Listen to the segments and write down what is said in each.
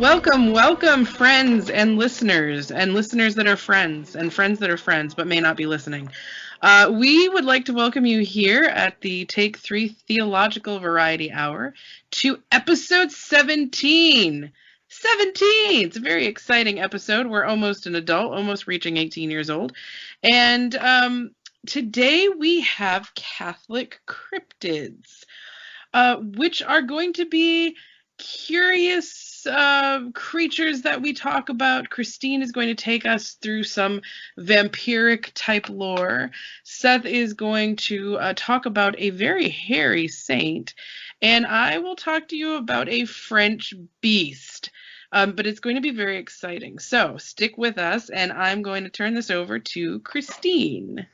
Welcome, friends and listeners that are friends, and friends that are friends but may not be listening. We would like to welcome you here at the Take 3 Theological Variety Hour to episode 17. 17! It's a very exciting episode. We're almost an adult, almost reaching 18 years old. And today we have Catholic cryptids, which are going to be curious creatures that we talk about. Christine is going to take us through some vampiric type lore. Seth is going to talk about a very hairy saint. And I will talk to you about a French beast. But it's going to be very exciting. So stick with us, and I'm going to turn this over to Christine.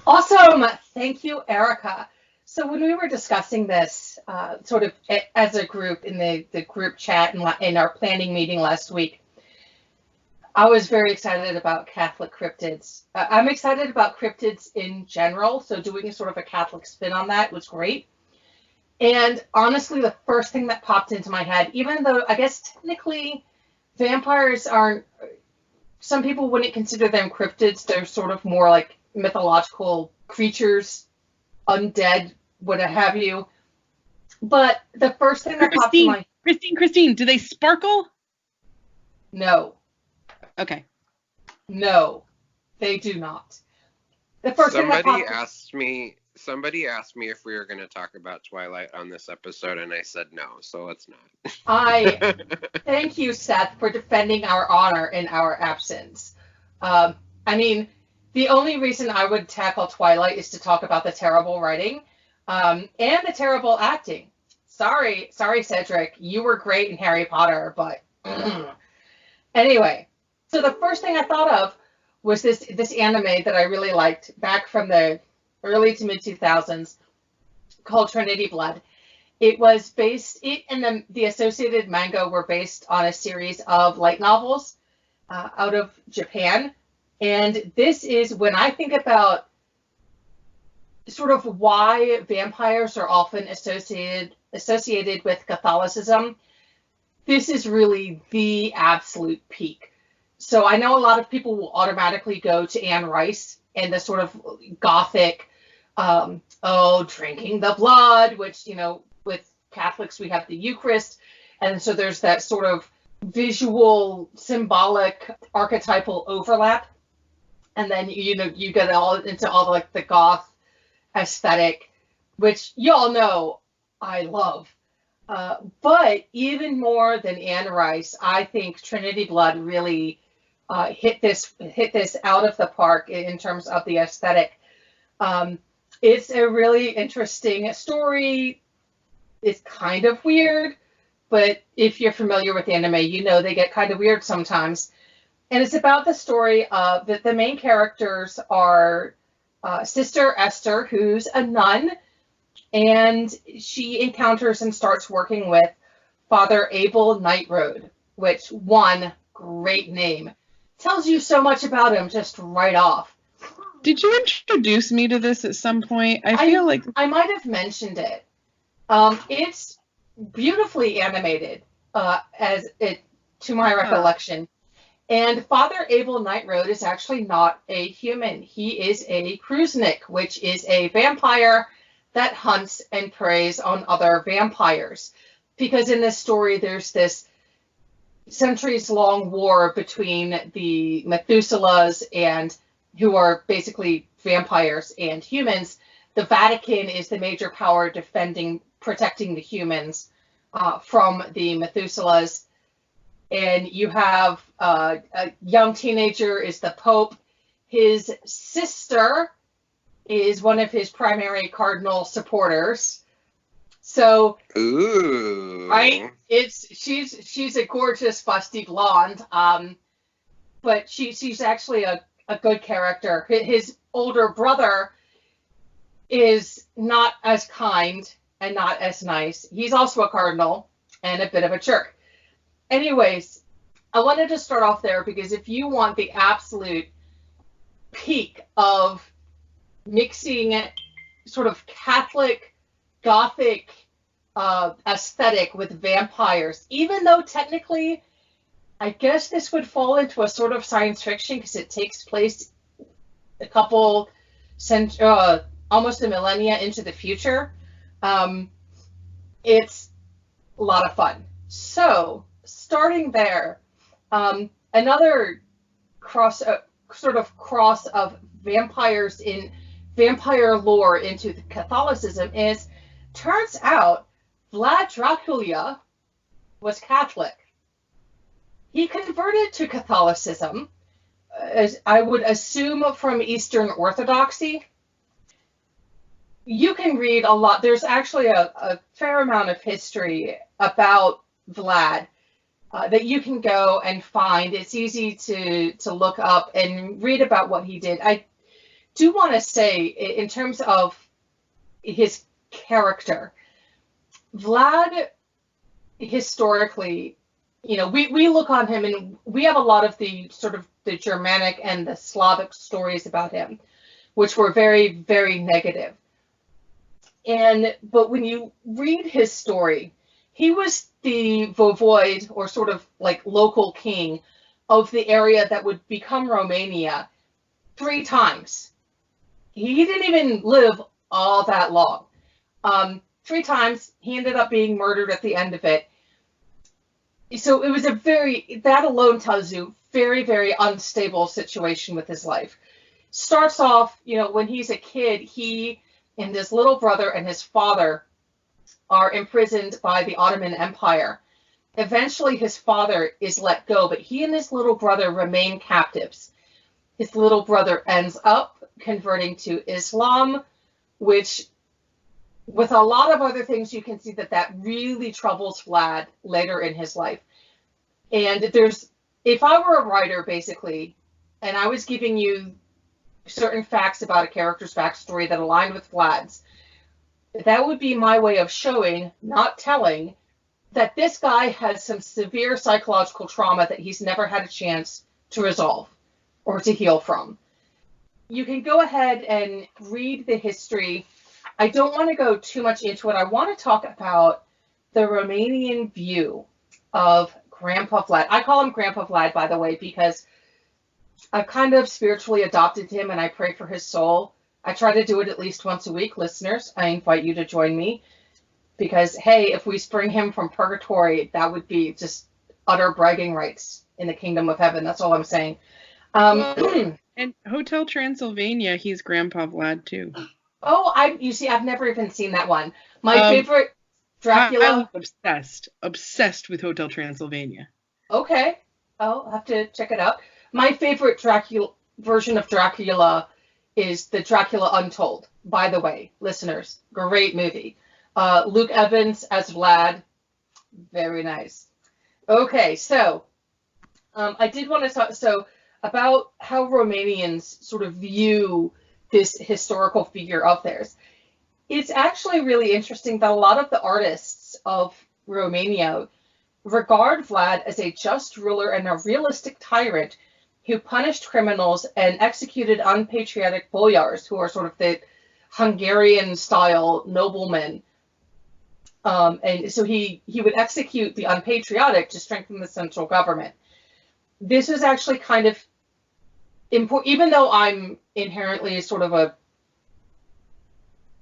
Awesome. Thank you, Erica. So when we were discussing this sort of as a group in the group chat in our planning meeting last week, I was very excited about Catholic cryptids. I'm excited about cryptids in general, so doing sort of a Catholic spin on that was great. And honestly, the first thing that popped into my head, even though I guess technically vampires aren't, some people wouldn't consider them cryptids, they're sort of more like mythological creatures, undead, what have you. But the first thing that popped in my... Christine, do they sparkle? No. Okay. No, they do not. The first Somebody asked me if we were going to talk about Twilight on this episode, and I said no, so let's not. I thank you, Seth, for defending our honor in our absence. I mean, the only reason I would tackle Twilight is to talk about the terrible writing and the terrible acting. Sorry, Cedric, you were great in Harry Potter, but anyway. So the first thing I thought of was this anime that I really liked back from the early to mid 2000s called Trinity Blood. It and the associated manga were based on a series of light novels out of Japan. And this is when I think about sort of why vampires are often associated with Catholicism. This is really the absolute peak. So I know a lot of people will automatically go to Anne Rice and the sort of gothic, drinking the blood, which, with Catholics we have the Eucharist. And so there's that sort of visual, symbolic, archetypal overlap. And then, you get all into all like the goth aesthetic, which y'all know I love. But even more than Anne Rice, I think Trinity Blood really hit this out of the park in terms of the aesthetic. It's a really interesting story. It's kind of weird, but if you're familiar with anime, they get kind of weird sometimes. And it's about the story of that the main characters are Sister Esther, who's a nun, and she encounters and starts working with Father Abel Nightroad, which, one, great name. Tells you so much about him just right off. Did you introduce me to this at some point? I feel like I might have mentioned it. It's beautifully animated, to my recollection. And Father Abel Nightroad is actually not a human. He is a Kruznik, which is a vampire that hunts and preys on other vampires. Because in this story, there's this centuries-long war between the Methuselahs, and who are basically vampires, and humans. The Vatican is the major power protecting the humans from the Methuselahs. And you have a young teenager is the Pope. His sister is one of his primary cardinal supporters. So, ooh, right? She's a gorgeous, busty blonde. But she's actually a good character. His older brother is not as kind and not as nice. He's also a cardinal and a bit of a jerk. Anyways, I wanted to start off there because if you want the absolute peak of mixing sort of Catholic, Gothic aesthetic with vampires, even though technically I guess this would fall into a sort of science fiction because it takes place a couple almost a millennia into the future. It's a lot of fun. So, starting there, another sort of cross of vampires in vampire lore into Catholicism is, turns out Vlad Dracula was Catholic. He converted to Catholicism, as I would assume from Eastern Orthodoxy. You can read a lot. There's actually a fair amount of history about Vlad that you can go and find. It's easy to look up and read about what he did. I do want to say, in terms of his character, Vlad, historically, we look on him and we have a lot of the sort of the Germanic and the Slavic stories about him, which were very, very negative. But when you read his story, he was the voivode, or sort of like local king, of the area that would become Romania 3 times. He didn't even live all that long. 3 times, he ended up being murdered at the end of it. So it was that alone tells you, very, very unstable situation with his life. Starts off, when he's a kid, he and his little brother and his father are imprisoned by the Ottoman Empire. Eventually, his father is let go, but he and his little brother remain captives. His little brother ends up converting to Islam, which, with a lot of other things, you can see that really troubles Vlad later in his life. And if I were a writer, basically, and I was giving you certain facts about a character's backstory that aligned with Vlad's, that would be my way of showing, not telling, that this guy has some severe psychological trauma that he's never had a chance to resolve or to heal from. You can go ahead and read the history. I don't want to go too much into it. I want to talk about the Romanian view of Grandpa Vlad. I call him Grandpa Vlad, by the way, because I've kind of spiritually adopted him and I pray for his soul. I try to do it at least once a week. Listeners, I invite you to join me, because, hey, if we spring him from purgatory, that would be just utter bragging rights in the kingdom of heaven. That's all I'm saying. And Hotel Transylvania, he's Grandpa Vlad too. Oh, I've never even seen that one. My favorite Dracula. I'm obsessed with Hotel Transylvania. Okay, I'll have to check it out. My favorite version of Dracula is the Dracula Untold. By the way, listeners, great movie. Luke Evans as Vlad, very nice. Okay, so I did want to talk about how Romanians sort of view this historical figure of theirs. It's actually really interesting that a lot of the artists of Romania regard Vlad as a just ruler and a realistic tyrant who punished criminals and executed unpatriotic boyars, who are sort of the Hungarian-style noblemen. And so he would execute the unpatriotic to strengthen the central government. This is actually kind of important, even though I'm inherently sort of a,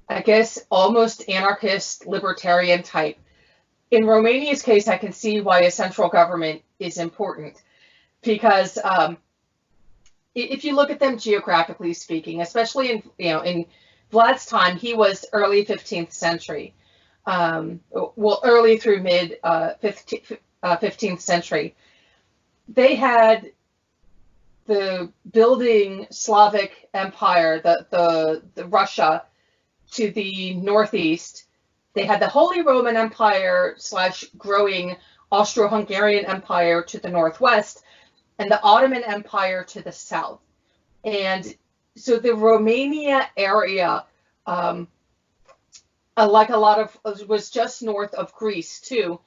I guess, almost anarchist libertarian type. In Romania's case, I can see why a central government is important, because if you look at them geographically speaking, especially in Vlad's time, he was early 15th century, early through mid 15th century. They had the building Slavic Empire, the Russia to the northeast. They had the Holy Roman Empire / growing Austro-Hungarian Empire to the northwest, and the Ottoman Empire to the south. And so the Romania area, like a lot of, was just north of Greece too.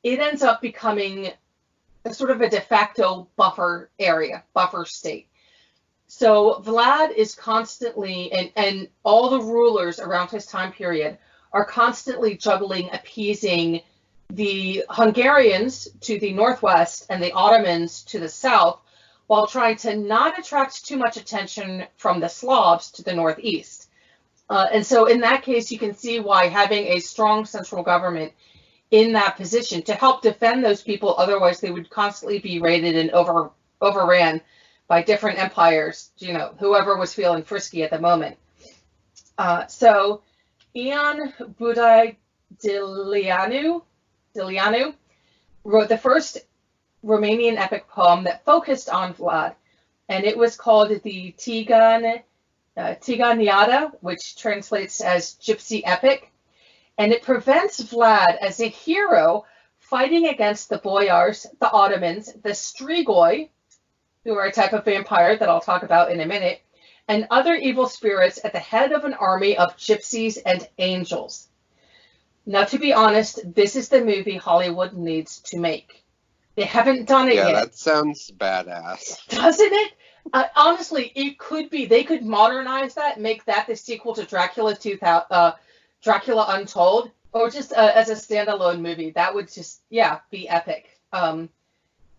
It ends up becoming a sort of a de facto buffer state. So Vlad is constantly, and all the rulers around his time period are constantly juggling appeasing the Hungarians to the northwest and the Ottomans to the south, while trying to not attract too much attention from the Slavs to the northeast. And so in that case, you can see why having a strong central government in that position to help defend those people, otherwise they would constantly be raided and overran by different empires, whoever was feeling frisky at the moment. So Ion Budai-Dilianu wrote the first Romanian epic poem that focused on Vlad, and it was called the Tiganiada, which translates as Gypsy Epic, and it presents Vlad as a hero fighting against the boyars, the Ottomans, the Strigoi, who are a type of vampire that I'll talk about in a minute, and other evil spirits at the head of an army of gypsies and angels. Now, to be honest, this is the movie Hollywood needs to make. They haven't done it yet. Yeah, that sounds badass. Doesn't it? Honestly, it could be. They could modernize that, make that the sequel to Dracula Untold, or just as a standalone movie. That would just, be epic.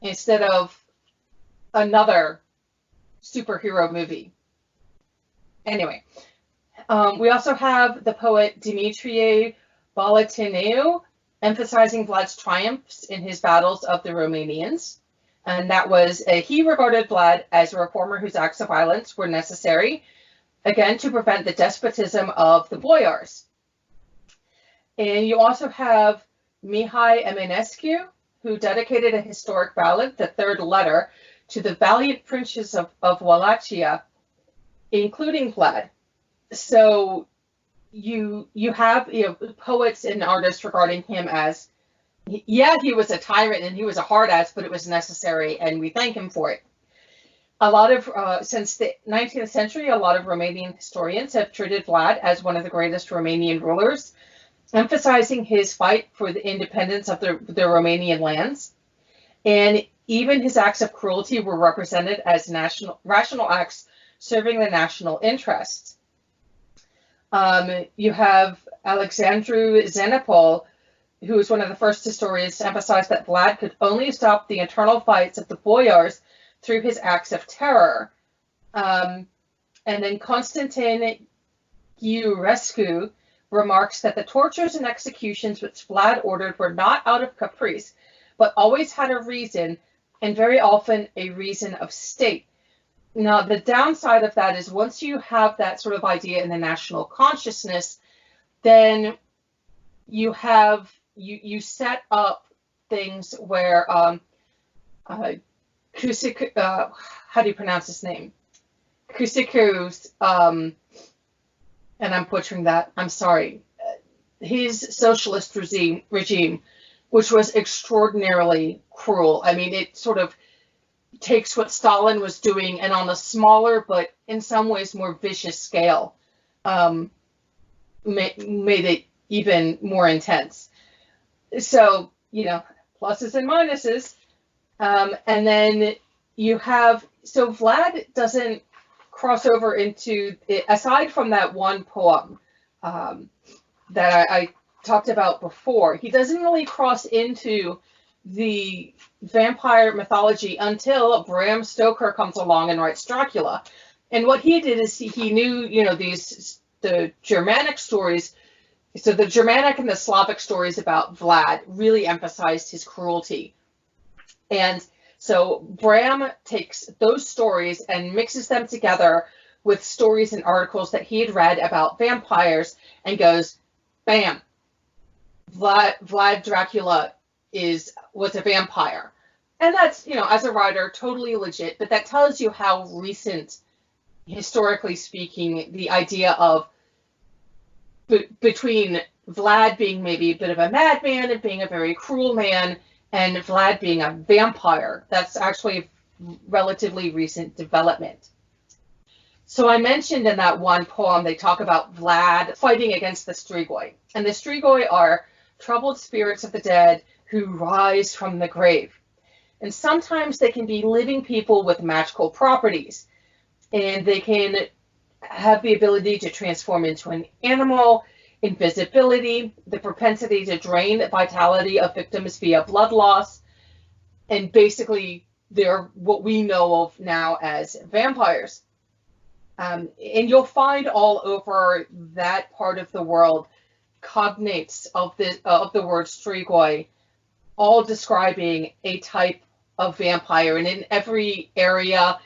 Instead of another superhero movie. Anyway, we also have the poet Dimitrie Balatineu emphasizing Vlad's triumphs in his battles of the Romanians. And that was, he regarded Vlad as a reformer whose acts of violence were necessary, again, to prevent the despotism of the boyars. And you also have Mihai Eminescu, who dedicated a historic ballad, the third letter, to the valiant princes of Wallachia, including Vlad. So you have poets and artists regarding him as, he was a tyrant and he was a hard ass, but it was necessary, and we thank him for it. A lot of, since the 19th century, a lot of Romanian historians have treated Vlad as one of the greatest Romanian rulers, emphasizing his fight for the independence of the Romanian lands. And even his acts of cruelty were represented as rational acts serving the national interest. You have Alexandru Zenopol, who was one of the first historians to emphasize that Vlad could only stop the internal fights of the boyars through his acts of terror. And then Constantin Giurescu remarks that the tortures and executions which Vlad ordered were not out of caprice, but always had a reason, and very often a reason of state. Now, the downside of that is once you have that sort of idea in the national consciousness, then you have you set up things where Kusik, how do you pronounce his name? Kusiku's, and I'm butchering that, I'm sorry, his socialist regime, which was extraordinarily cruel. I mean, it sort of takes what Stalin was doing and on a smaller, but in some ways more vicious scale, made it even more intense. So, pluses and minuses. And then you have, so Vlad doesn't cross over into, aside from that one poem that I talked about before, he doesn't really cross into the vampire mythology until Bram Stoker comes along and writes Dracula. And what he did is he knew, the Germanic stories. So the Germanic and the Slavic stories about Vlad really emphasized his cruelty. And so Bram takes those stories and mixes them together with stories and articles that he had read about vampires and goes, bam, Vlad Dracula was a vampire. And that's, as a writer, totally legit, but that tells you how recent, historically speaking, the idea of between Vlad being maybe a bit of a madman and being a very cruel man, and Vlad being a vampire. That's actually a relatively recent development. So I mentioned in that one poem, they talk about Vlad fighting against the Strigoi. And the Strigoi are troubled spirits of the dead who rise from the grave. And sometimes they can be living people with magical properties. And they can have the ability to transform into an animal. invisibility, the propensity to drain the vitality of victims via blood loss, and basically they're what we know of now as vampires. And you'll find all over that part of the world cognates of the word strigoi, all describing a type of vampire. And in every area,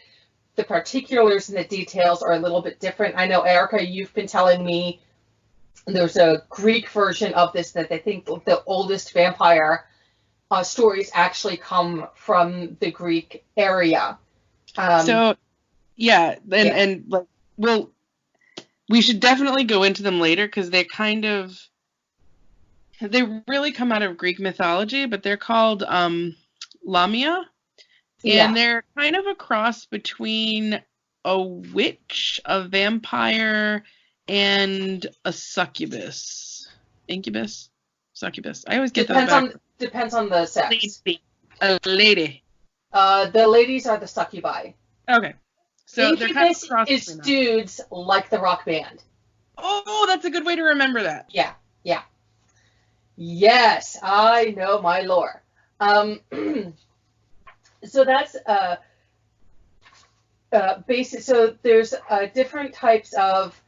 the particulars and the details are a little bit different. I know, Erica, you've been telling me there's a Greek version of this that they think the oldest vampire stories actually come from the Greek area. And like, well, we should definitely go into them later because they really come out of Greek mythology, but they're called Lamia, and they're kind of a cross between a witch, a vampire, and a succubus. Incubus? Succubus. I always get that back. Depends on the sex. A lady. The ladies are the succubi. Okay. So Incubus is dudes like the rock band. Oh, that's a good way to remember that. Yeah. Yes, I know my lore. So that's basic. So there's different types of.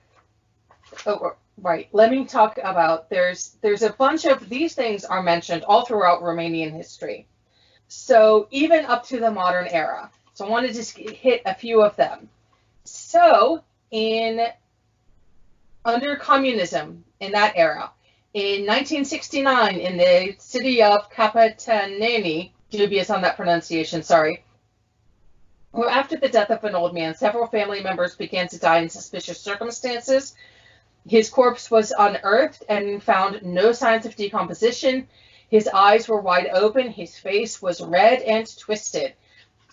Oh, right. Let me talk about. There's a bunch of these things are mentioned all throughout Romanian history. So even up to the modern era. So I want to just hit a few of them. So under communism in that era, in 1969, in the city of Capitaneni, dubious on that pronunciation, sorry, well, after the death of an old man, several family members began to die in suspicious circumstances. His corpse was unearthed and found no signs of decomposition. His eyes were wide open. His face was red and twisted.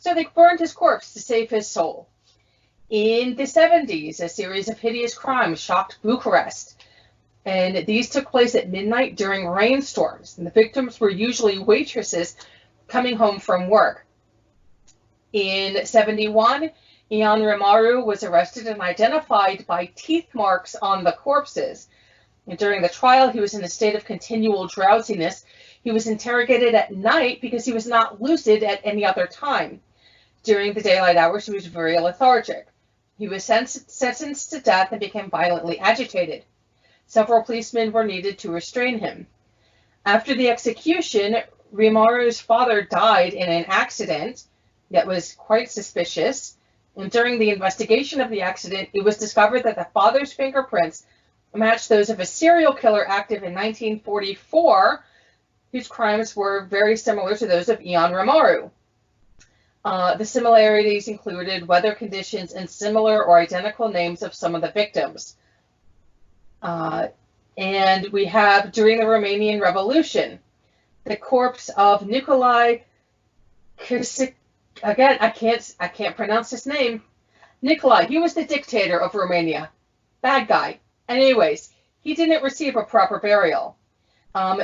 So they burned his corpse to save his soul. In the 70s, a series of hideous crimes shocked Bucharest. And these took place at midnight during rainstorms. And the victims were usually waitresses coming home from work. In 71, Ion Rimaru was arrested and identified by teeth marks on the corpses. And during the trial, he was in a state of continual drowsiness. He was interrogated at night because he was not lucid at any other time. During the daylight hours, he was very lethargic. He was sentenced to death and became violently agitated. Several policemen were needed to restrain him. After the execution, Rimaru's father died in an accident that was quite suspicious. And during the investigation of the accident, it was discovered that the father's fingerprints matched those of a serial killer active in 1944, whose crimes were very similar to those of Ion Rimaru. The similarities included weather conditions and similar or identical names of some of the victims. And we have, during the Romanian Revolution, the corpse of Nicolae again, I can't pronounce his name. Nicolae, he was the dictator of Romania. Bad guy. Anyways, he didn't receive a proper burial.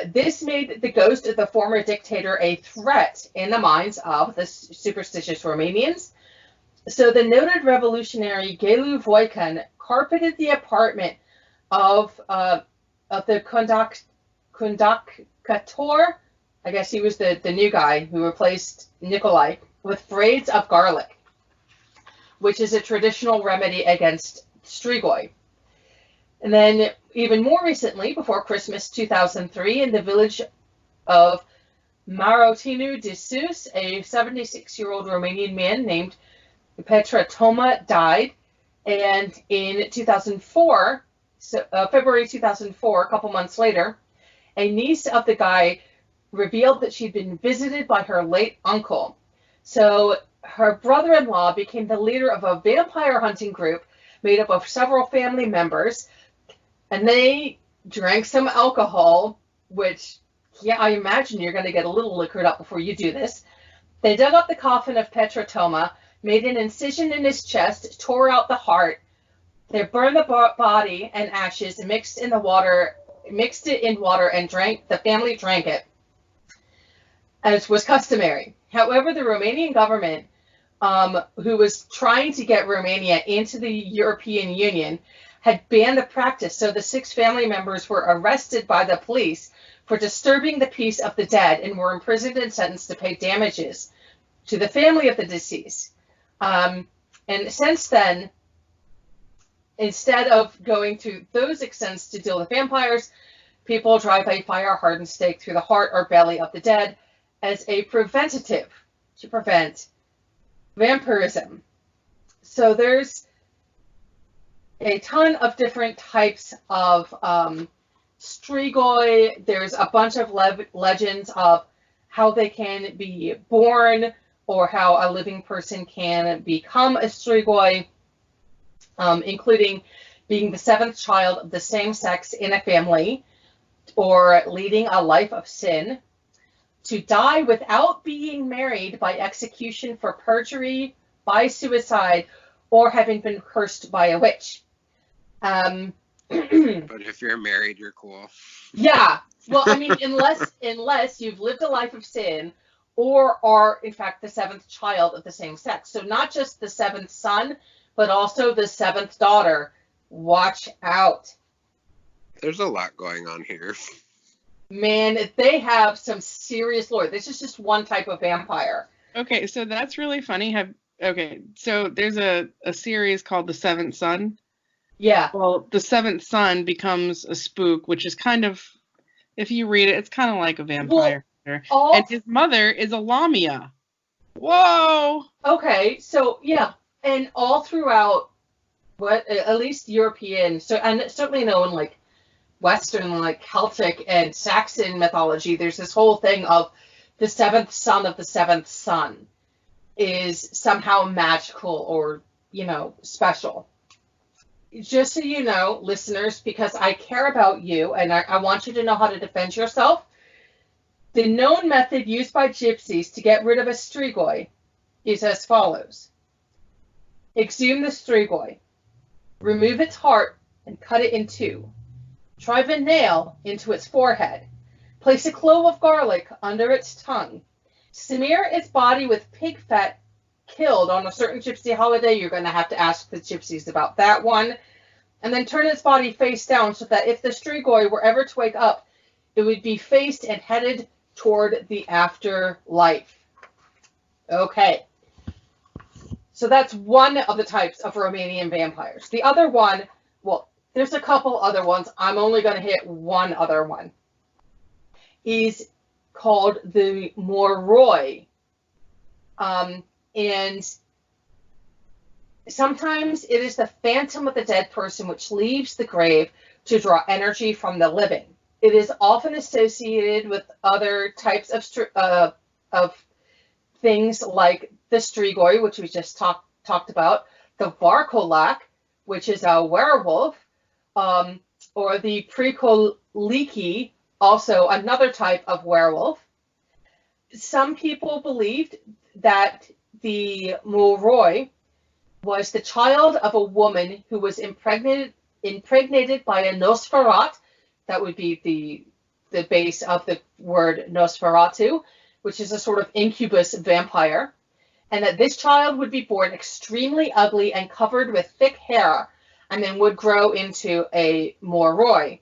This made the ghost of the former dictator a threat in the minds of the superstitious Romanians. So the noted revolutionary Gelu Voican carpeted the apartment of the conductor, I guess he was the new guy who replaced Nicolae, with braids of garlic, which is a traditional remedy against strigoi. And then even more recently, before Christmas 2003, in the village of Marotinu de Sus, a 76-year-old Romanian man named Petre Toma died. And in 2004, February 2004, a couple months later, a niece of the guy revealed that she'd been visited by her late uncle. So her brother-in-law became the leader of a vampire hunting group made up of several family members. And they drank some alcohol, which, yeah, I imagine you're going to get a little liquored up before you do this. They dug up the coffin of Petre Toma, made an incision in his chest, tore out the heart. They burned the body and ashes, mixed it in water, and the family drank it, as was customary. However, the Romanian government, who was trying to get Romania into the European Union, had banned the practice, so the 6 family members were arrested by the police for disturbing the peace of the dead and were imprisoned and sentenced to pay damages to the family of the deceased. And since then, instead of going to those extents to deal with vampires, people drive a fire-hardened stake through the heart or belly of the dead as a preventative to prevent vampirism. So there's a ton of different types of strigoi. There's a bunch of legends of how they can be born or how a living person can become a strigoi, including being the 7th child of the same sex in a family, or leading a life of sin, to die without being married by execution for perjury, by suicide, or having been cursed by a witch. But if you're married, you're cool. Yeah. Well, I mean, unless you've lived a life of sin or are, in fact, the 7th child of the same sex. So not just the 7th son, but also the 7th daughter. Watch out. There's a lot going on here. Man, they have some serious lore. This is just one type of vampire. Okay, so that's really funny. So there's a series called The Seventh Son. Yeah. Well, the 7th son becomes a spook, which is kind of, if you read it, it's kind of like a vampire. Well, and his mother is a Lamia. Whoa! Okay, so yeah, and all throughout at least European, so and certainly known like Western, like Celtic and Saxon mythology, there's this whole thing of the 7th son of the 7th son is somehow magical or, special. Just so you know, listeners, because I care about you and I want you to know how to defend yourself, the known method used by gypsies to get rid of a strigoi is as follows. Exhume the strigoi, remove its heart and cut it in 2. Drive a nail into its forehead. Place a clove of garlic under its tongue. Smear its body with pig fat killed on a certain gypsy holiday. You're going to have to ask the gypsies about that one. And then turn its body face down so that if the strigoi were ever to wake up, it would be faced and headed toward the afterlife. Okay. So that's one of the types of Romanian vampires. The other one, well, there's a couple other ones. I'm only going to hit one other one. Is called the moroi. And sometimes it is the phantom of the dead person which leaves the grave to draw energy from the living. It is often associated with other types of things like the strigoi, which we just talked about, the varkolak, which is a werewolf, or the prekoliki, also another type of werewolf. Some people believed that the moroi was the child of a woman who was impregnated by a Nosferat. That would be the base of the word Nosferatu, which is a sort of incubus vampire. And that this child would be born extremely ugly and covered with thick hair, and then would grow into a moroi.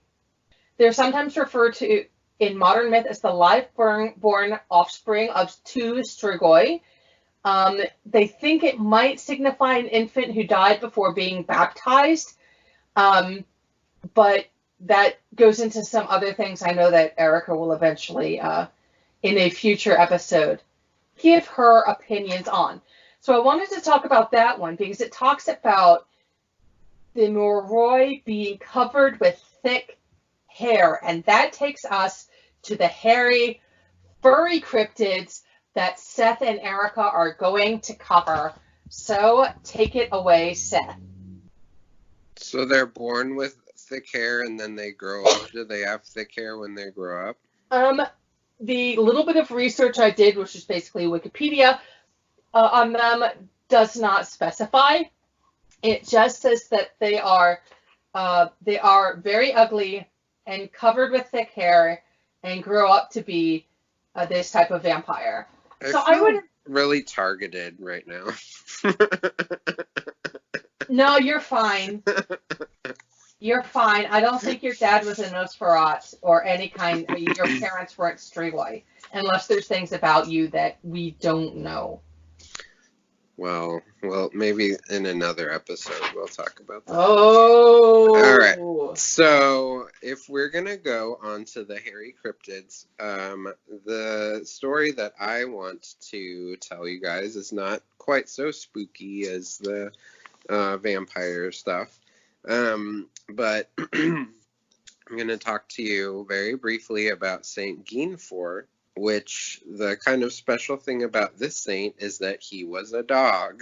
They're sometimes referred to in modern myth as the live-born offspring of 2 strigoi. They think it might signify an infant who died before being baptized, but that goes into some other things I know that Erica will eventually, in a future episode, give her opinions on. So I wanted to talk about that one because it talks about the moroi being covered with thick hair, and that takes us to the hairy, furry cryptids that Seth and Erica are going to cover. So take it away, Seth. So they're born with thick hair and then they grow up. Do they have thick hair when they grow up? The little bit of research I did, which is basically Wikipedia, on them does not specify. It just says that they are very ugly and covered with thick hair and grow up to be this type of vampire. I would really targeted right now. No, you're fine. You're fine. I don't think your dad was a Nosferatu or any kind. Your parents weren't Strigoi, unless there's things about you that we don't know. Well, maybe in another episode we'll talk about that. Oh. All right. So if we're gonna go on to the hairy cryptids, the story that I want to tell you guys is not quite so spooky as the vampire stuff. But I'm going to talk to you very briefly about Saint Guinefort, which the kind of special thing about this saint is that he was a dog.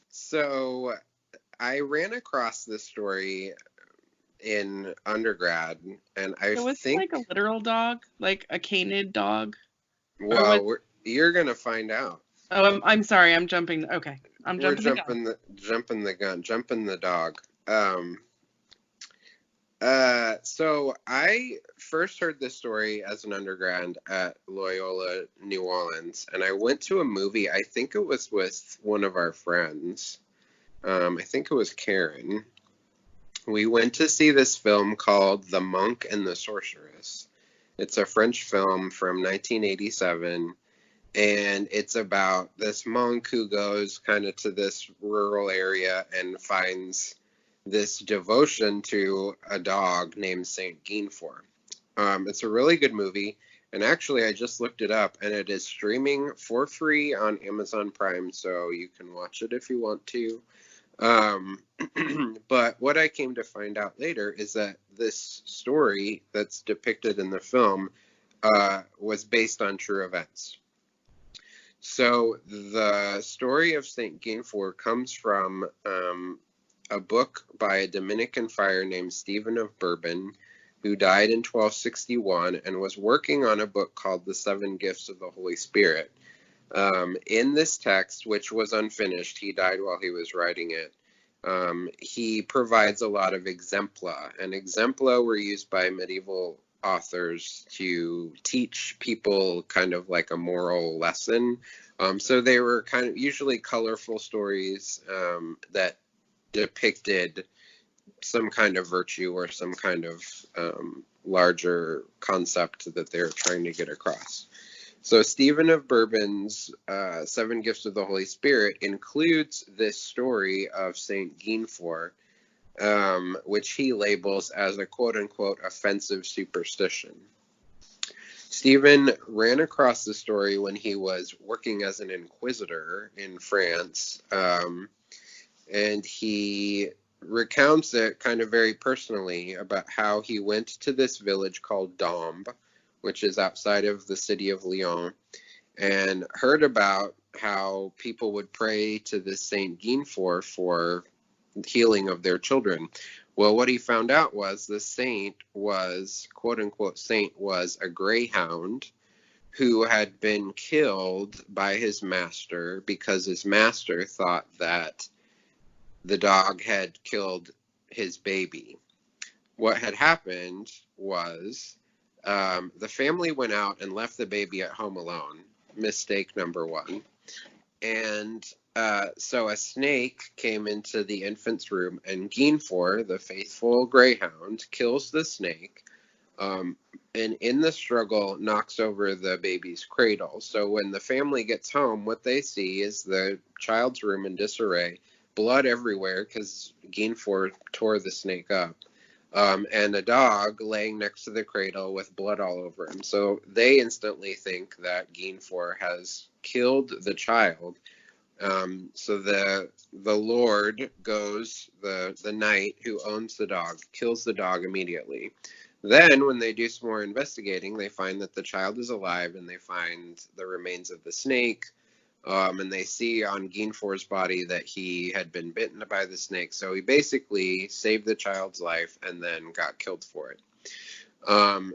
So I ran across this story in undergrad, and I think... like a literal dog? Like a canid dog? Well, you're going to find out. Oh, I'm sorry. I'm jumping. Okay. Jumping the dog. So I first heard this story as an undergrad at Loyola, New Orleans, and I went to a movie. I think it was with one of our friends. I think it was Karen. We went to see this film called The Monk and the Sorceress. It's a French film from 1987. And it's about this monk who goes kind of to this rural area and finds this devotion to a dog named Saint Guinefort. It's a really good movie. And actually, I just looked it up, and it is streaming for free on Amazon Prime, so you can watch it if you want to. But what I came to find out later is that this story that's depicted in the film was based on true events. So the story of Saint Guinefort comes from a book by a Dominican friar named Stephen of Bourbon, who died in 1261 and was working on a book called The Seven Gifts of the Holy Spirit. In this text, which was unfinished, he died while he was writing it, he provides a lot of exempla, and exempla were used by medieval authors to teach people kind of like a moral lesson. So they were kind of usually colorful stories that depicted some kind of virtue or some kind of larger concept that they're trying to get across. So Stephen of Bourbon's Seven Gifts of the Holy Spirit includes this story of Saint Guinefort, which he labels as a quote-unquote offensive superstition. Stephen ran across the story when he was working as an inquisitor in France, and he recounts it kind of very personally about how he went to this village called Dombes, which is outside of the city of Lyon, and heard about how people would pray to this Saint Guinefort for healing of their children. Well, what he found out was the saint was, quote-unquote saint, was a greyhound who had been killed by his master because his master thought that the dog had killed his baby. What had happened was the family went out and left the baby at home alone. Mistake number one. And so a snake came into the infant's room, and Guinefort, the faithful greyhound, kills the snake, and in the struggle knocks over the baby's cradle. So when the family gets home, what they see is the child's room in disarray, blood everywhere because Guinefort tore the snake up, and a dog laying next to the cradle with blood all over him. So they instantly think that Guinefort has killed the child. So the Lord goes, the knight who owns the dog, kills the dog immediately. Then when they do some more investigating, they find that the child is alive, and they find the remains of the snake, and they see on Guinefort's body that he had been bitten by the snake. So he basically saved the child's life and then got killed for it.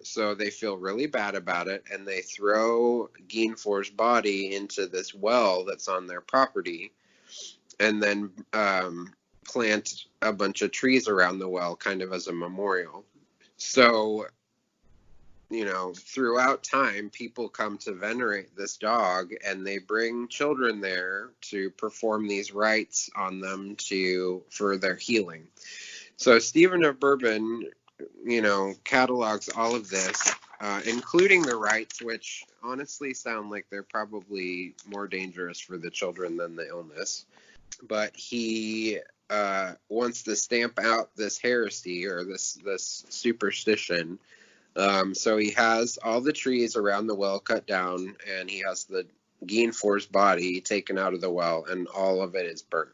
So they feel really bad about it, and they throw Guinefort's body into this well that's on their property, and then plant a bunch of trees around the well, kind of as a memorial. So, you know, throughout time, people come to venerate this dog, and they bring children there to perform these rites on them for their healing. So Stephen of Bourbon, catalogs all of this, including the rites, which honestly sound like they're probably more dangerous for the children than the illness. But he wants to stamp out this heresy or this superstition. So he has all the trees around the well cut down, and he has the Guinefort's body taken out of the well, and all of it is burned.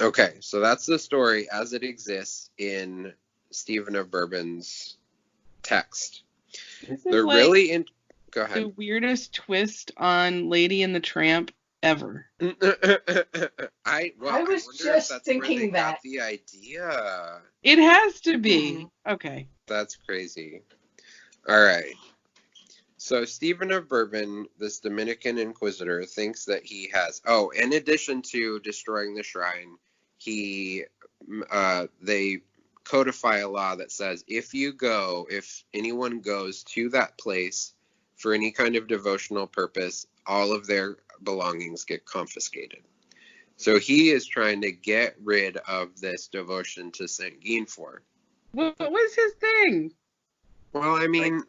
Okay, so that's the story as it exists in Stephen of Bourbon's text. This They're is like really Go the ahead. weirdest twist on Lady and the Tramp ever. I was wonder just if that's thinking where they that. got the idea. It has to be. Okay. That's crazy. All right. So Stephen of Bourbon, this Dominican inquisitor, thinks that he has. Oh, in addition to destroying the shrine, they codify a law that says if anyone goes to that place for any kind of devotional purpose, all of their belongings get confiscated. So he is trying to get rid of this devotion to Saint Guinefort. What was his thing? Well, I mean,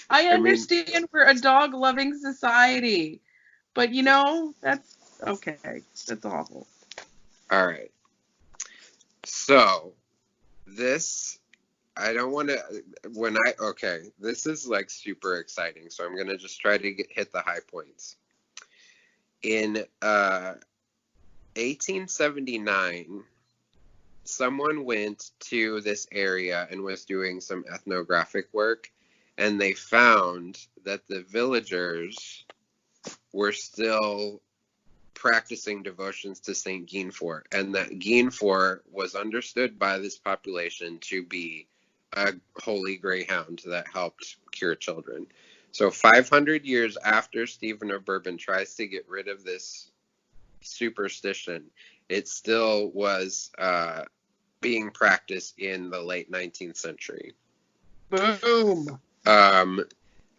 I understand we're a dog-loving society, but that's okay. That's awful. All right. So this, I don't want to. This is like super exciting. So I'm gonna just try to hit the high points. In 1879, someone went to this area and was doing some ethnographic work, and they found that the villagers were still practicing devotions to Saint Guinefort, and that Guinefort was understood by this population to be a holy greyhound that helped cure children. So 500 years after Stephen of Bourbon tries to get rid of this superstition, it still was being practiced in the late 19th century. Boom.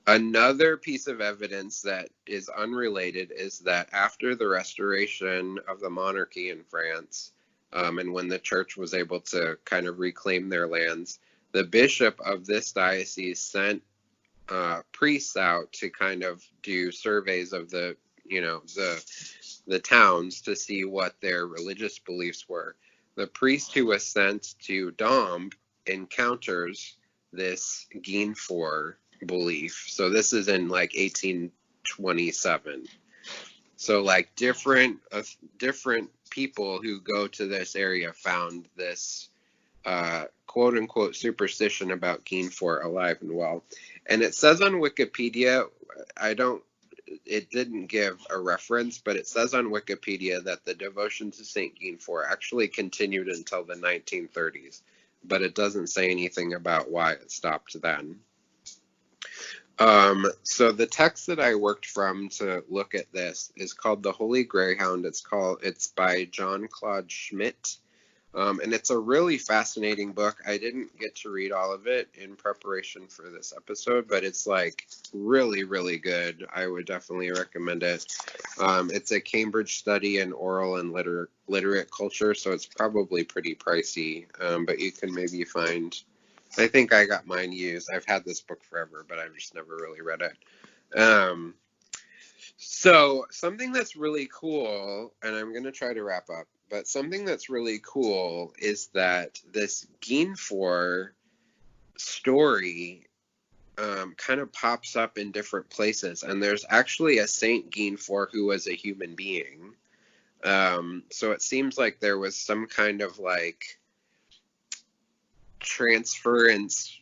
Another piece of evidence that is unrelated is that after the restoration of the monarchy in France, and when the church was able to kind of reclaim their lands, the bishop of this diocese sent priests out to kind of do surveys of the towns to see what their religious beliefs were. The priest who was sent to Dombes encounters this Guinefort belief. So this is in like 1827. So like different people who go to this area found this quote unquote superstition about Guinefort alive and well. And it says on Wikipedia, it didn't give a reference, but it says on Wikipedia that the devotion to Saint Guinefort actually continued until the 1930s, but it doesn't say anything about why it stopped then. So the text that I worked from to look at this is called The Holy Greyhound. It's by John Claude Schmidt. And it's a really fascinating book. I didn't get to read all of it in preparation for this episode, but it's like really, really good. I would definitely recommend it. It's a Cambridge study in oral and literate culture, so it's probably pretty pricey, but you can maybe find... I think I got mine used. I've had this book forever, but I've just never really read it. So something that's really cool, and I'm going to try to wrap up, but something that's really cool is that this Guinefort story kind of pops up in different places, and there's actually a Saint Guinefort who was a human being. So it seems like there was some kind of like transference,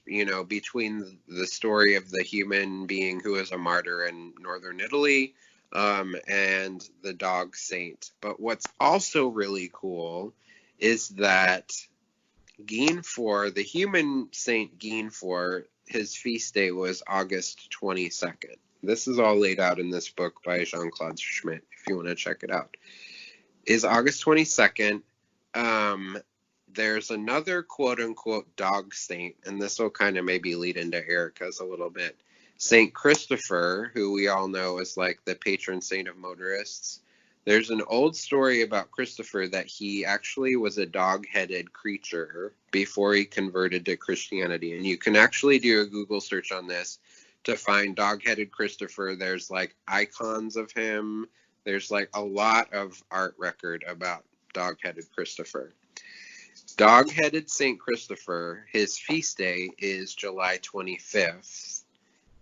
between the story of the human being who is a martyr in northern Italy, and the dog saint. But what's also really cool is that Guinefort, the human Saint Guinefort, his feast day was August 22nd. This is all laid out in this book by Jean-Claude Schmidt, if you want to check it out. Is August 22nd. There's another quote-unquote dog saint, and this will kind of maybe lead into Erica's a little bit. Saint Christopher, who we all know is like the patron saint of motorists. There's an old story about Christopher that he actually was a dog-headed creature before he converted to Christianity. And you can actually do a Google search on this to find dog-headed Christopher. There's like icons of him. There's like a lot of art record about dog-headed Christopher. Dog-headed St. Christopher, his feast day is July 25th.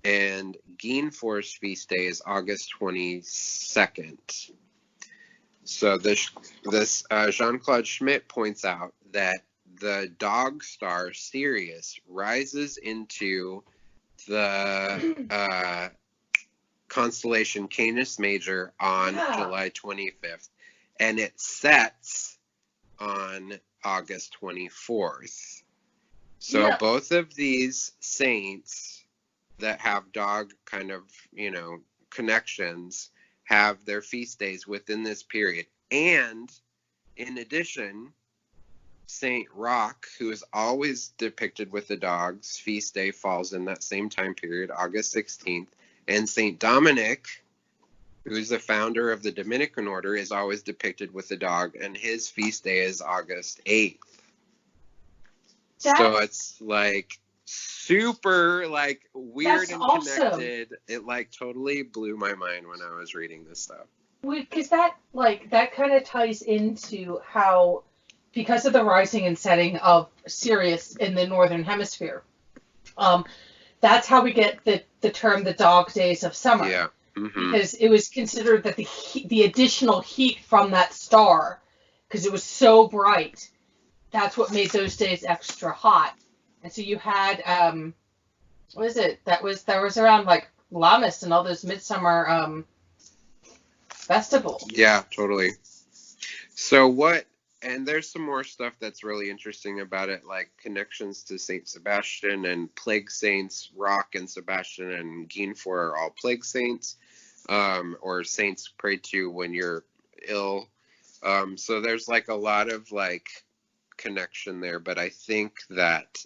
And Guinefort's feast day is August 22nd. So this Jean-Claude Schmitt points out that the dog star Sirius rises into the constellation Canis Major on July 25th, and it sets on August 24th. So both of these saints that have dog kind of, connections have their feast days within this period. And in addition, Saint Roch, who is always depicted with the dog's feast day, falls in that same time period, August 16th. And Saint Dominic, who is the founder of the Dominican order, is always depicted with the dog, and his feast day is August 8th. So it's like super like weird and connected. Awesome. It like totally blew my mind when I was reading this stuff. Because that kind of ties into how, because of the rising and setting of Sirius in the northern hemisphere, that's how we get the term the dog days of summer. Yeah. Mm-hmm. Because it was considered that the additional heat from that star, because it was so bright, that's what made those days extra hot. And so you had, what is it? That was around like Lammas and all those midsummer festivals. Yeah, totally. So and there's some more stuff that's really interesting about it, like connections to Saint Sebastian and plague saints. Roch and Sebastian and Guinefort are all plague saints, or saints prayed to when you're ill. So there's like a lot of like connection there, but I think that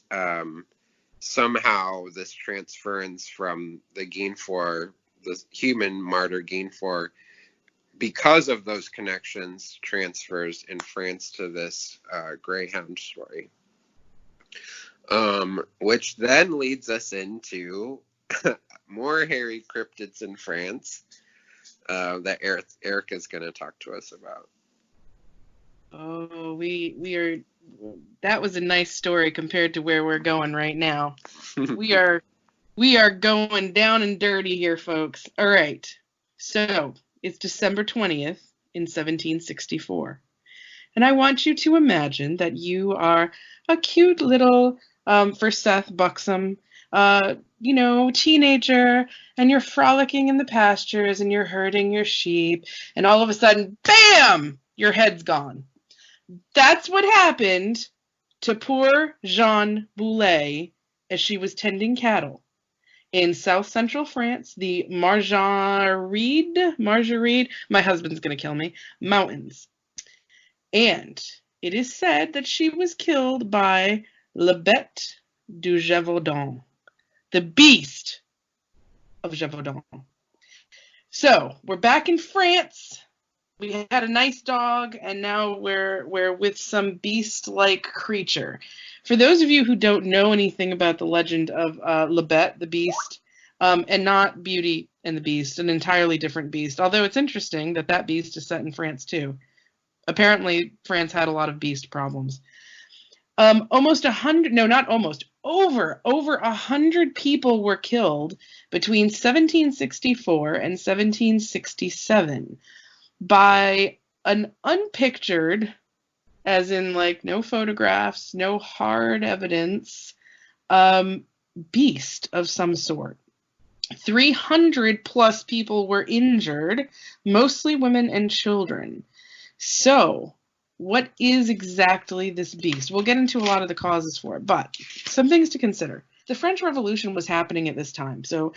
somehow this transference from the Guinefort, the human martyr Guinefort, because of those connections, transfers in France to this greyhound story, which then leads us into more hairy cryptids in France that Erica is going to talk to us about. Oh, we are. That was a nice story compared to where we're going right now. we are going down and dirty here, folks. All right. So it's December 20th in 1764. And I want you to imagine that you are a cute little, for Seth, buxom, teenager, and you're frolicking in the pastures and you're herding your sheep, and all of a sudden, bam, your head's gone. That's what happened to poor Jeanne Boulet as she was tending cattle in south central France, the Margeride, my husband's going to kill me, mountains. And it is said that she was killed by Bete du Gevaudan, the Beast of Gevaudan. So we're back in France. We had a nice dog, and now we're with some beast-like creature. For those of you who don't know anything about the legend of Bete, the Beast, and not Beauty and the Beast, an entirely different beast, although it's interesting that beast is set in France too. Apparently, France had a lot of beast problems. Over 100 people were killed between 1764 and 1767. By an unpictured, as in like no photographs, no hard evidence, beast of some sort. 300 plus people were injured, mostly women and children. So, what is exactly this beast? We'll get into a lot of the causes for it, but some things to consider. The French Revolution was happening at this time. So,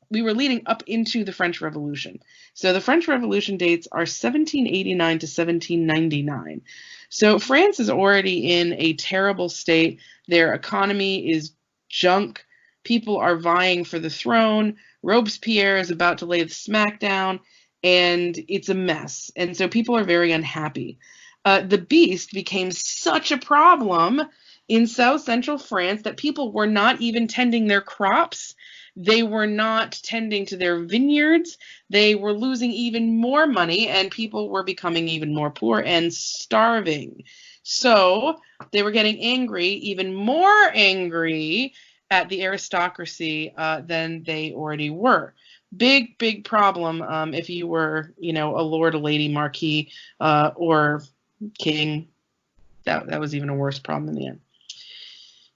we were leading up into the French Revolution. So the French Revolution dates are 1789 to 1799. So France is already in a terrible state. Their economy is junk. People are vying for the throne. Robespierre is about to lay the smackdown. and it's a mess. And so people are very unhappy. The beast became such a problem in South Central France that people were not even tending their crops. They were not tending to their vineyards. They were losing even more money, and people were becoming even more poor and starving. So they were getting angry, even more angry at the aristocracy than they already were. Big problem if you were, a lord, a lady, marquis, or king. That was even a worse problem in the end.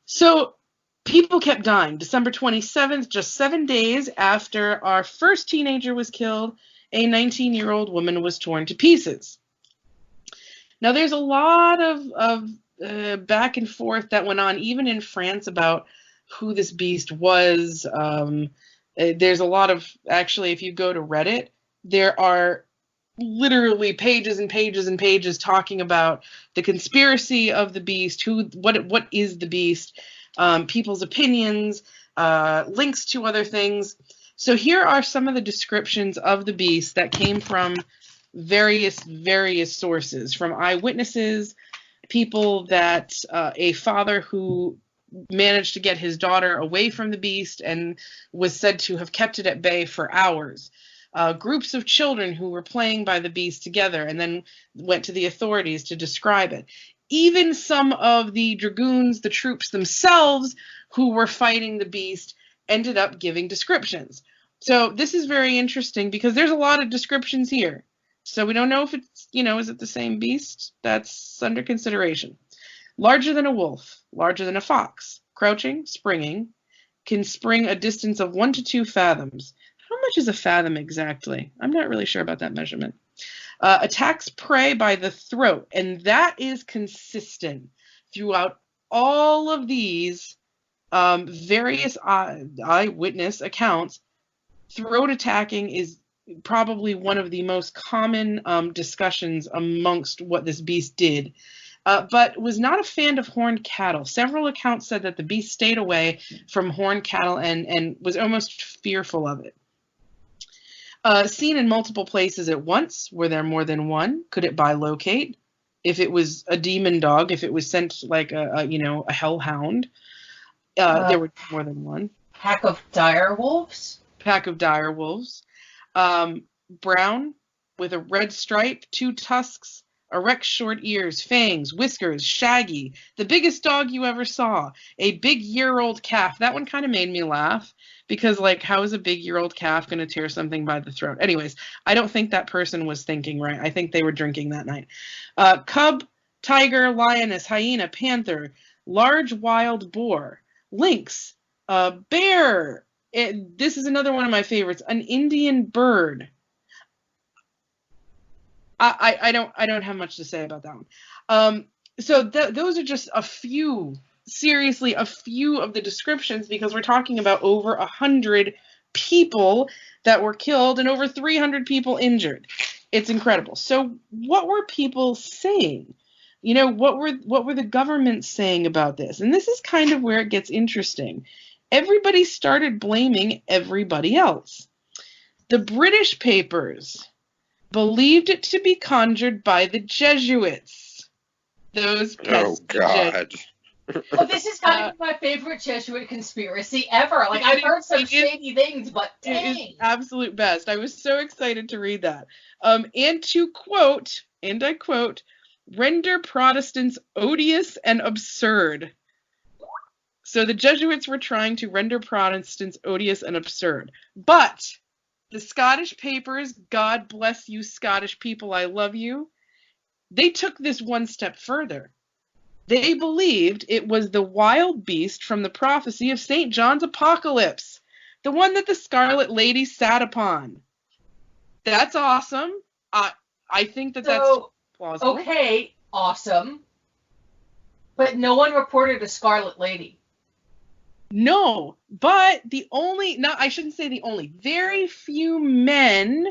So people kept dying. December 27th, just 7 days after our first teenager was killed, a 19-year-old woman was torn to pieces. Now, there's a lot of back and forth that went on, even in France, about who this beast was. There's a lot of, actually, if you go to Reddit, there are literally pages and pages and pages talking about the conspiracy of the beast, what is the beast, people's opinions, links to other things. So here are some of the descriptions of the beast that came from various sources, from eyewitnesses, people that a father who managed to get his daughter away from the beast and was said to have kept it at bay for hours. Groups of children who were playing by the beast together and then went to the authorities to describe it. Even some of the dragoons, the troops themselves who were fighting the beast, ended up giving descriptions. So this is very interesting because there's a lot of descriptions here. So we don't know if it's, is it the same beast? That's under consideration. Larger than a wolf, larger than a fox, crouching, springing, can spring a distance of 1 to 2 fathoms. How much is a fathom exactly? I'm not really sure about that measurement. Attacks prey by the throat, and that is consistent throughout all of these various eyewitness accounts. Throat attacking is probably one of the most common discussions amongst what this beast did. But was not a fan of horned cattle. Several accounts said that the beast stayed away from horned cattle and was almost fearful of it. Seen in multiple places at once. Were there more than one? Could it bilocate? If it was a demon dog, if it was sent like a hellhound, there were more than one. Pack of dire wolves. Pack of dire wolves. Brown with a red stripe, 2 tusks, erect short ears, fangs, whiskers, shaggy, the biggest dog you ever saw, a big year-old calf. That one kind of made me laugh because, how is a big year-old calf going to tear something by the throat? Anyways, I don't think that person was thinking right. I think they were drinking that night. Cub, tiger, lioness, hyena, panther, large wild boar, lynx, bear. This is another one of my favorites, an Indian bird. I don't have much to say about that one. So those are just a few of the descriptions, because we're talking about over 100 people that were killed and over 300 people injured. It's incredible. So what were people saying? What were the governments saying about this? And this is kind of where it gets interesting. Everybody started blaming everybody else. The British papers believed it to be conjured by the Jesuits. Those pesky Jesuits. Well, this is kind of my favorite Jesuit conspiracy ever. I've heard some shady things, but dang. It is absolute best. I was so excited to read that. And to quote, and I quote, render Protestants odious and absurd. So the Jesuits were trying to render Protestants odious and absurd. But the Scottish papers, God bless you Scottish people, I love you, they took this one step further. They believed it was the wild beast from the prophecy of St. John's Apocalypse, the one that the Scarlet Lady sat upon. That's awesome. I think that's plausible. Okay, awesome. But no one reported a Scarlet Lady. No, but I shouldn't say the only, very few men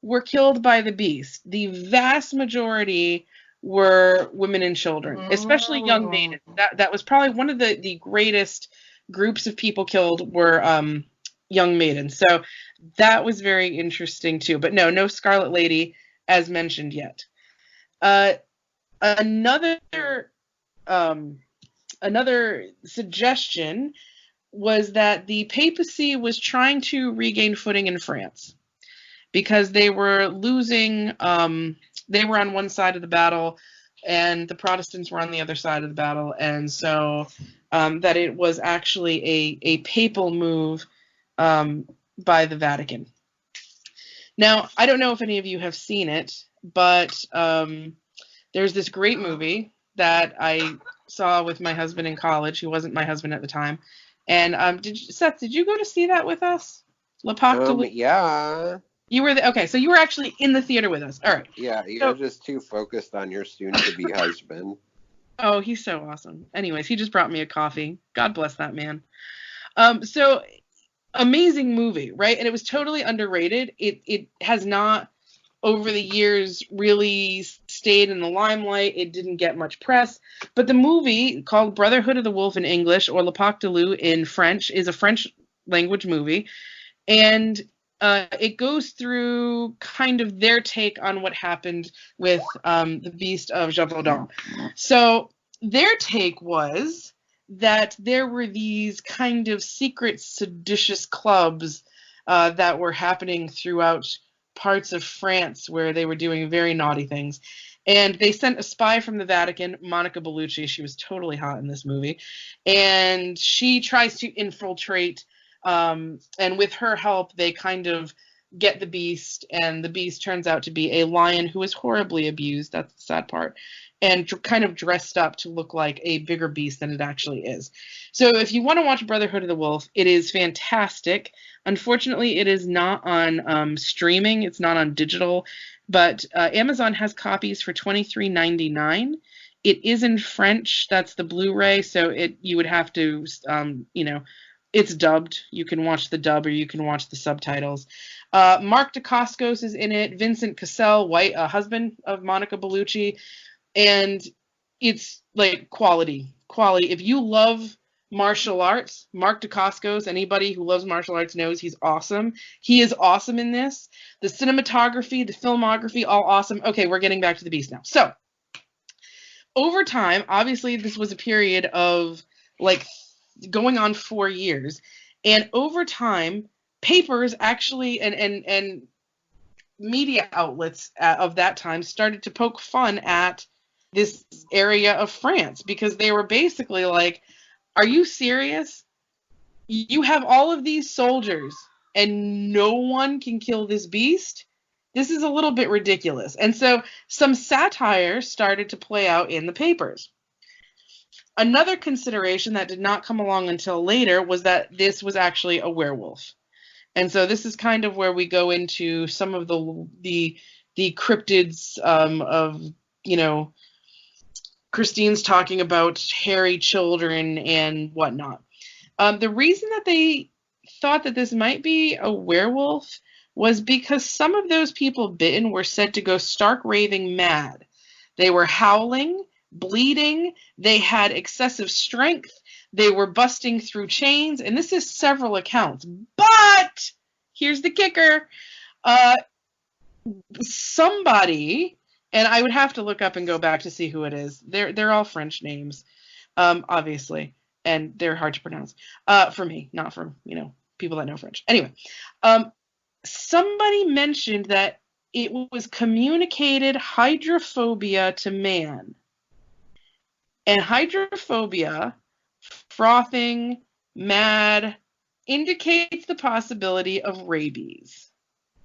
were killed by the beast. The vast majority were women and children, especially young maidens. That was probably one of the greatest groups of people killed were young maiden. So that was very interesting too. But no Scarlet Lady as mentioned yet. Another suggestion was that the papacy was trying to regain footing in France because they were losing. They were on one side of the battle, and the Protestants were on the other side of the battle, and so that it was actually a papal move by the Vatican. Now, I don't know if any of you have seen it, but there's this great movie that I saw with my husband in college, who wasn't my husband at the time. And Seth, did you go to see that with us? Yeah. You were okay, so you were actually in the theater with us. All right. Yeah, you're just too focused on your soon-to-be husband. Oh, he's so awesome. Anyways, he just brought me a coffee. God bless that man. So amazing movie, right? And it was totally underrated. It has not, over the years, really stayed in the limelight. It didn't get much press. But the movie, called Brotherhood of the Wolf in English, or Le Pacte de Loup in French, is a French language movie. And it goes through kind of their take on what happened with the Beast of Gevaudan. So their take was that there were these kind of secret seditious clubs that were happening throughout parts of France where they were doing very naughty things. And they sent a spy from the Vatican, Monica Bellucci. She was totally hot in this movie. And she tries to infiltrate, and with her help, they kind of get the beast, and the beast turns out to be a lion who is horribly abused. That's the sad part. And kind of dressed up to look like a bigger beast than it actually is. So if you want to watch Brotherhood of the Wolf, it is fantastic. Unfortunately, it is not on streaming. It's not on digital. But Amazon has copies for $23.99. It is in French. That's the Blu-ray. So you would have to, it's dubbed. You can watch the dub or you can watch the subtitles. Mark Dacascos is in it. Vincent Cassel, husband of Monica Bellucci. And it's like quality. If you love martial arts, Mark Dacascos, anybody who loves martial arts knows he's awesome. He is awesome in this. The cinematography, the filmography, all awesome. Okay, we're getting back to the beast now. So, over time, obviously this was a period of like going on 4 years. And over time, papers actually and media outlets of that time started to poke fun at this area of France because they were basically like, are you serious? You have all of these soldiers and no one can kill this beast? This is a little bit ridiculous. And so some satire started to play out in the papers. Another consideration that did not come along until later was that this was actually a werewolf. And so this is kind of where we go into some of the cryptids of, Christine's talking about hairy children and whatnot. The reason that they thought that this might be a werewolf was because some of those people bitten were said to go stark raving mad. They were howling, bleeding, they had excessive strength, they were busting through chains, and this is several accounts. But here's the kicker. Somebody, and I would have to look up and go back to see who it is. They're all French names, obviously, and they're hard to pronounce for me, not for people that know French. Anyway, somebody mentioned that it was communicated hydrophobia to man, and hydrophobia, frothing, mad, indicates the possibility of rabies.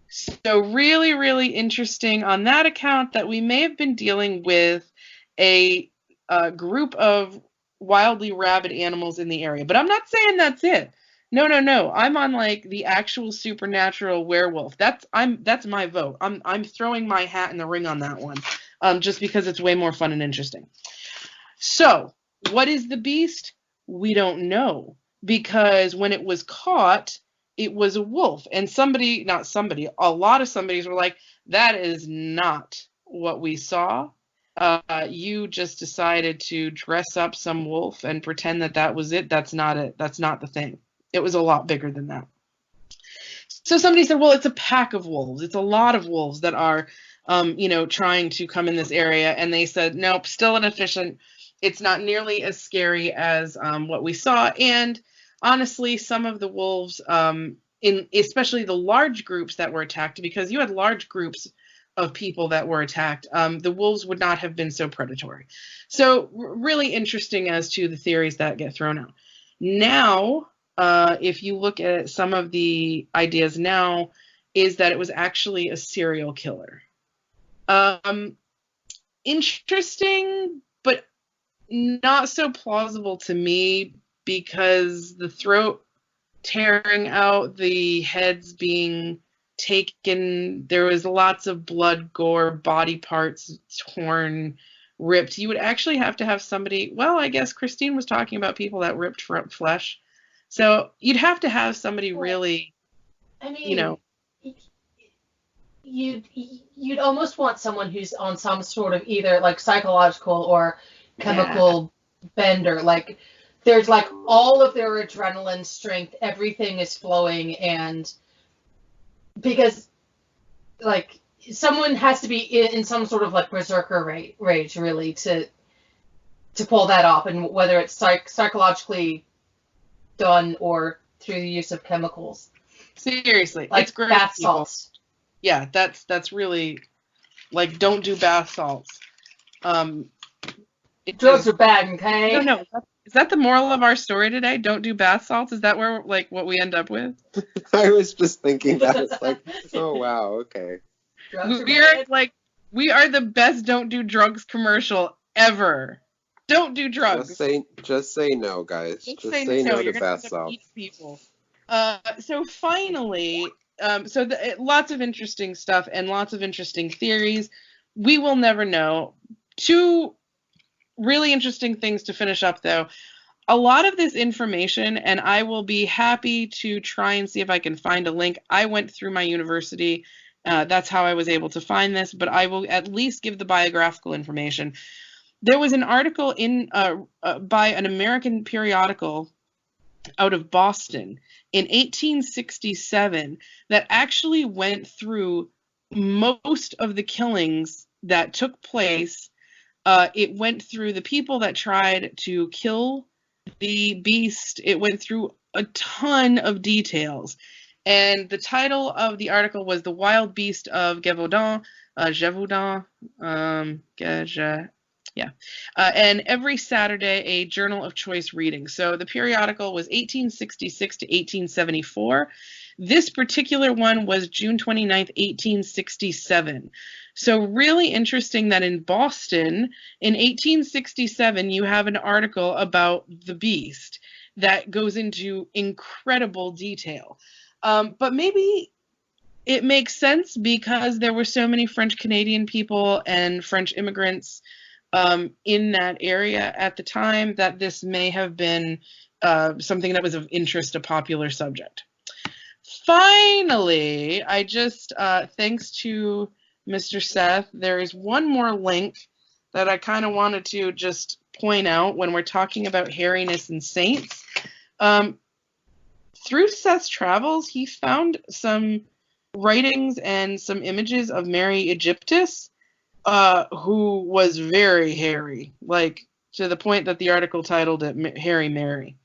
So really, really interesting on that account that we may have been dealing with a group of wildly rabid animals in the area. But I'm not saying that's it. No. I'm on like the actual supernatural werewolf. That's my vote. I'm throwing my hat in the ring on that one, just because it's way more fun and interesting. So, what is the beast? We don't know, because when it was caught, it was a wolf, and a lot of somebodies were like, that is not what we saw. You just decided to dress up some wolf and pretend that was it. That's not it. That's not the thing. It was a lot bigger than that. So somebody said, well, it's a pack of wolves. It's a lot of wolves that are, trying to come in this area. And they said, nope, still inefficient. It's not nearly as scary as what we saw. And honestly, some of the wolves, especially the large groups that were attacked, because you had large groups of people that were attacked, the wolves would not have been so predatory. So really interesting as to the theories that get thrown out. Now, if you look at some of the ideas now, is that it was actually a serial killer. Interesting, but not so plausible to me, because the throat tearing out, the heads being taken, there was lots of blood, gore, body parts torn, ripped. You would actually have to have somebody, well, I guess Christine was talking about people that ripped flesh. So you'd have to have somebody really, I mean, you'd almost want someone who's on some sort of either like psychological or chemical bender. Like there's like all of their adrenaline strength, everything is flowing, and because like someone has to be in some sort of like berserker rage really to pull that off, and whether it's psychologically done or through the use of chemicals. Seriously, like it's great. Bath salts. Yeah, that's really, like, don't do bath salts. Drugs are bad, okay? No. Is that the moral of our story today? Don't do bath salts? Is that where, like, what we end up with? I was just thinking that. It's like, oh wow, okay. We are the best don't do drugs commercial ever. Don't do drugs. Just say no, guys. Just say no to bath salts. People. So finally, lots of interesting stuff and lots of interesting theories. We will never know. Two really interesting things to finish up, though. A lot of this information, and I will be happy to try and see if I can find a link. I went through my university. That's how I was able to find this, but I will at least give the biographical information. There was an article by an American periodical out of Boston in 1867 that actually went through most of the killings that took place. It went through the people that tried to kill the beast. It went through a ton of details. And the title of the article was The Wild Beast of Gevaudan. And every Saturday, a journal of choice reading. So the periodical was 1866 to 1874. This particular one was June 29th, 1867. So really interesting that in Boston, in 1867, you have an article about the beast that goes into incredible detail. But maybe it makes sense because there were so many French Canadian people and French immigrants in that area at the time that this may have been something that was of interest, a popular subject. Finally, I just, thanks to Mr. Seth, there is one more link that I kind of wanted to just point out when we're talking about hairiness and saints. Through Seth's travels, he found some writings and some images of Mary Egyptus, who was very hairy, like to the point that the article titled it Hairy Mary.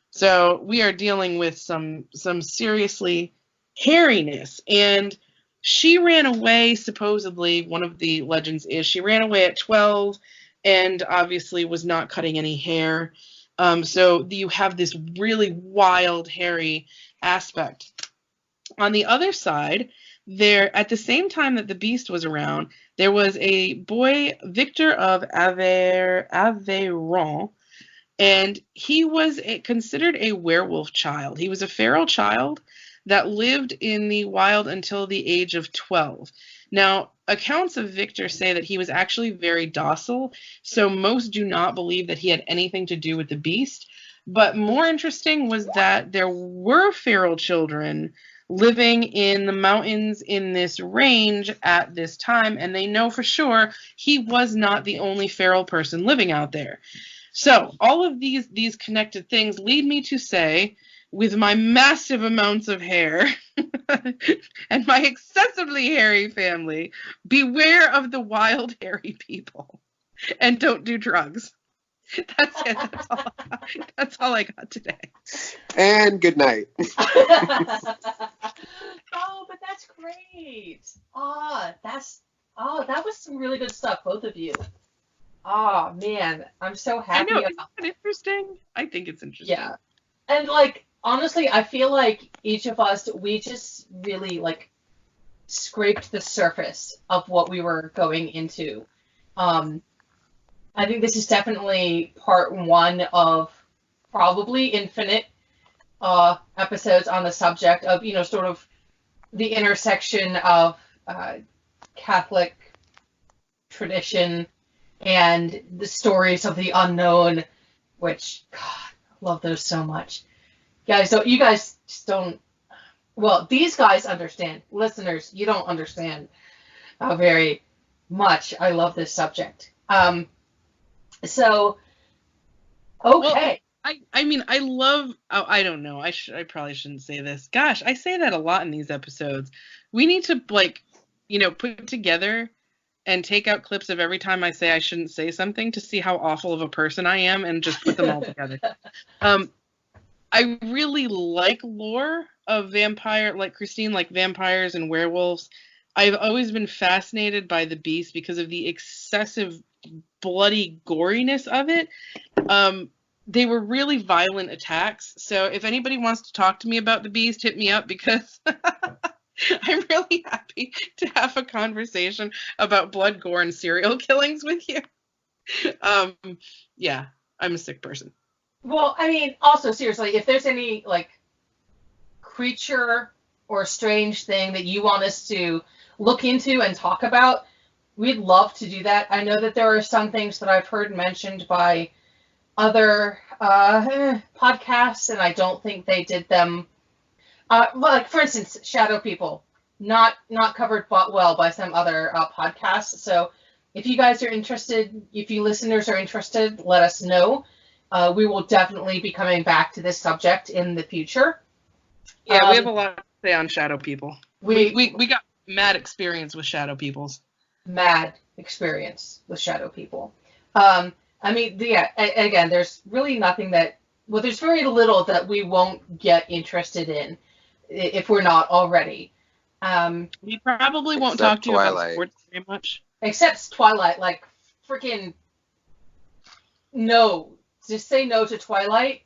So we are dealing with some seriously hairiness. And she ran away, supposedly, one of the legends is she ran away at 12 and obviously was not cutting any hair. So you have this really wild, hairy aspect. On the other side, there, at the same time that the beast was around, there was a boy, Victor of Aveyron, and he was considered a werewolf child. He was a feral child that lived in the wild until the age of 12. Now, accounts of Victor say that he was actually very docile, so most do not believe that he had anything to do with the beast. But more interesting was that there were feral children living in the mountains in this range at this time, and they know for sure he was not the only feral person living out there. So all of these connected things lead me to say with my massive amounts of hair and my excessively hairy family, beware of the wild hairy people and don't do drugs. That's it. That's all I got today. And good night. Oh, but that's great. That was some really good stuff, both of you. Oh man, I'm so happy. I know, isn't that interesting? I think it's interesting. Yeah. And like honestly, I feel like each of us, we just really like scraped the surface of what we were going into. I think this is definitely part one of probably infinite episodes on the subject of, you know, sort of the intersection of Catholic tradition and the stories of the unknown, which, God, I love those so much. Guys, so you guys just don't, well, these guys understand. Listeners, you don't understand how very much I love this subject. So, okay. Well, I mean, I love, I don't know, I probably shouldn't say this. Gosh, I say that a lot in these episodes. We need to, like, you know, put together and take out clips of every time I say I shouldn't say something to see how awful of a person I am and just put them all together. I really like lore of vampire, like Christine, like vampires and werewolves. I've always been fascinated by the Beast because of the excessive bloody goriness of it. They were really violent attacks. So if anybody wants to talk to me about the Beast, hit me up because I'm really happy to have a conversation about blood, gore, and serial killings with you. Yeah, I'm a sick person. Well, I mean, also seriously, if there's any like creature or strange thing that you want us to look into and talk about, we'd love to do that. I know that there are some things that I've heard mentioned by other podcasts, and I don't think they did them. Like, for instance, Shadow People, not covered well by some other podcasts. So if you guys are interested, if you listeners are interested, let us know. We will definitely be coming back to this subject in the future. Yeah, we have a lot to say on Shadow People. We got mad experience with Shadow Peoples. Mad experience with Shadow People. I mean, yeah, again, there's really nothing that, well, there's very little that we won't get interested in if we're not already. We probably won't Except talk to you Twilight. about sports very much. Except Twilight, like, freaking no. Just say no to Twilight.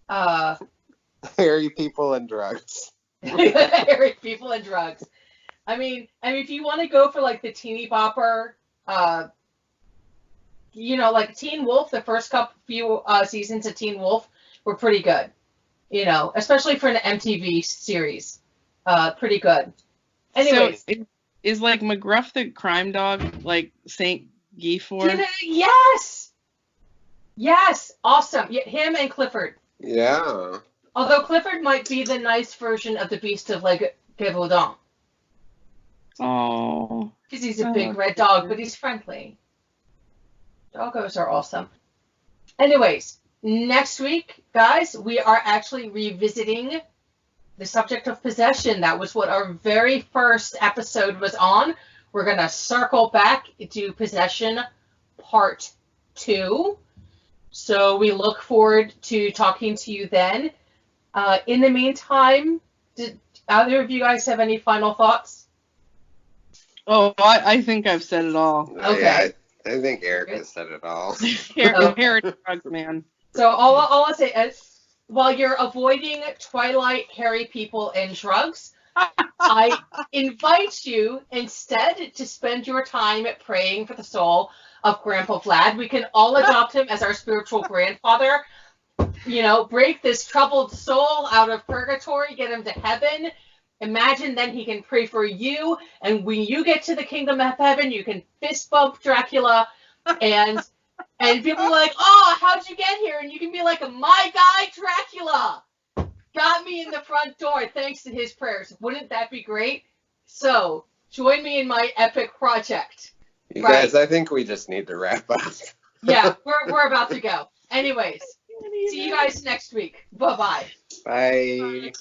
Hairy people and drugs. Hairy people and drugs. I mean, if you want to go for like the teeny bopper, you know, like Teen Wolf, the first few seasons of Teen Wolf were pretty good. You know, especially for an MTV series, pretty good. Anyways, so is like McGruff the crime dog like Saint Guinefort? Yes, awesome. Yeah, him and Clifford. Yeah. Although Clifford might be the nice version of the Beast of Gevaudan. Oh. Because he's a big red dog, but he's friendly. Doggos are awesome. Anyways, next week, guys, we are actually revisiting the subject of possession. That was what our very first episode was on. We're going to circle back to possession part 2. So we look forward to talking to you then. In the meantime, did either of you guys have any final thoughts? Oh, I think I've said it all. Okay. Yeah, I think Eric has said it all. Hair and drugs, man. So all I'll say is, while you're avoiding Twilight, hairy people, and drugs, I invite you instead to spend your time praying for the soul of Grandpa Vlad. We can all adopt him as our spiritual grandfather. You know, break this troubled soul out of purgatory, get him to heaven. Imagine then he can pray for you, and when you get to the kingdom of heaven, you can fist bump Dracula, and people are like, oh, how'd you get here? And you can be like, my guy Dracula got me in the front door thanks to his prayers. Wouldn't that be great? So, join me in my epic project. You guys, I think we just need to wrap up. Yeah, we're about to go. Anyways, see you guys next week. Bye-bye. Bye.